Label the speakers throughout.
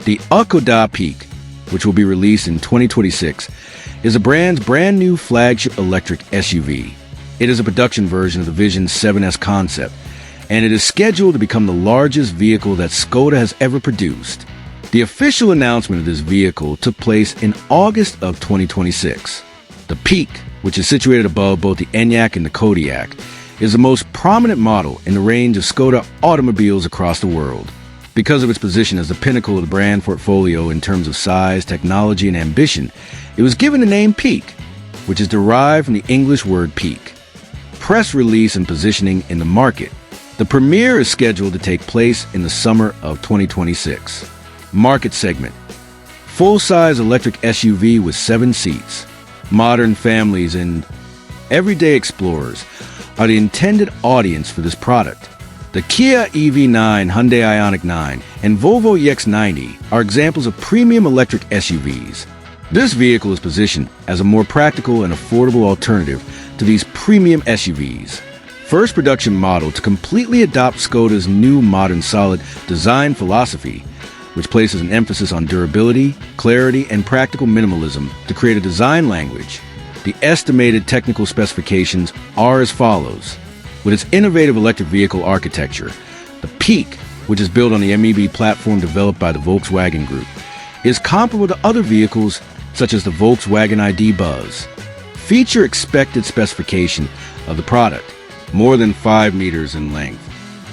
Speaker 1: The Skoda PEAQ, which will be released in 2026, is the brand's brand new flagship electric SUV. It is a production version of the Vision 7S concept, and it is scheduled to become the largest vehicle that Skoda has ever produced. The official announcement of this vehicle took place in August of 2026. The PEAQ, which is situated above both the Enyaq and the Kodiaq, is the most prominent model in the range of Skoda automobiles across the world. Because of its position as the pinnacle of the brand portfolio in terms of size, technology, and ambition, it was given the name PEAQ, which is derived from the English word peak. Press release and positioning in the market. The premiere is scheduled to take place in the summer of 2026. Market segment. Full-size electric SUV with 7 seats. Modern families and everyday explorers are the intended audience for this product. The Kia EV9, Hyundai Ioniq 9, and Volvo EX90 are examples of premium electric SUVs. This vehicle is positioned as a more practical and affordable alternative to these premium SUVs. First production model to completely adopt Skoda's new modern solid design philosophy, which places an emphasis on durability, clarity, and practical minimalism to create a design language. The estimated technical specifications are as follows. With its innovative electric vehicle architecture, the PEAQ, which is built on the MEB platform developed by the Volkswagen Group, is comparable to other vehicles such as the Volkswagen ID Buzz. Feature expected specification of the product, more than 5 meters in length.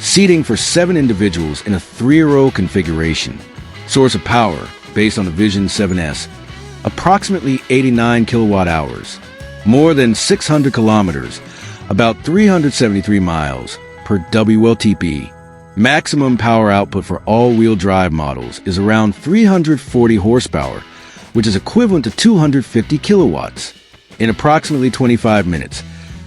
Speaker 1: Seating for 7 individuals in a 3-row configuration. Source of power, based on the Vision 7S, approximately 89 kilowatt hours. More than 600 kilometers, about 373 miles per WLTP. Maximum power output for all-wheel drive models is around 340 horsepower, which is equivalent to 250 kilowatts. In approximately 25 minutes,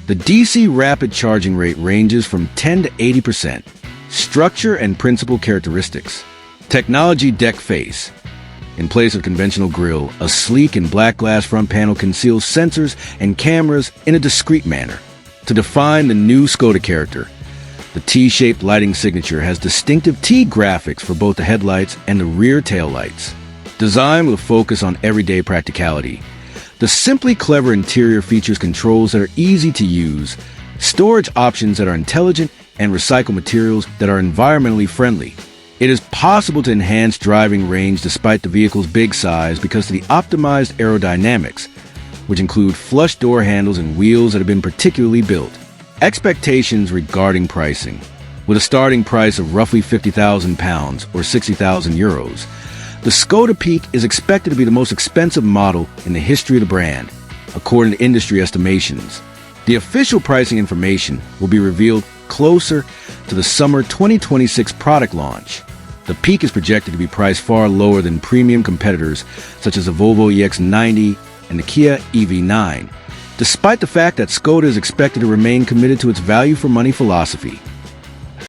Speaker 1: the DC rapid charging rate ranges from 10 to 80%. Structure and principal characteristics. Technology deck face. In place of conventional grille, a sleek and black glass front panel conceals sensors and cameras in a discreet manner. To define the new Skoda character, the T-shaped lighting signature has distinctive T graphics for both the headlights and the rear taillights. Design with a focus on everyday practicality. The simply clever interior features controls that are easy to use, storage options that are intelligent, and recycled materials that are environmentally friendly. It is possible to enhance driving range despite the vehicle's big size because of the optimized aerodynamics, which include flush door handles and wheels that have been particularly built. Expectations regarding pricing. With a starting price of roughly £50,000 or 60,000 euros, the Skoda PEAQ is expected to be the most expensive model in the history of the brand, according to industry estimations. The official pricing information will be revealed closer to the summer 2026 product launch. The PEAQ is projected to be priced far lower than premium competitors such as the Volvo EX90 and the Kia EV9, despite the fact that Skoda is expected to remain committed to its value for money philosophy.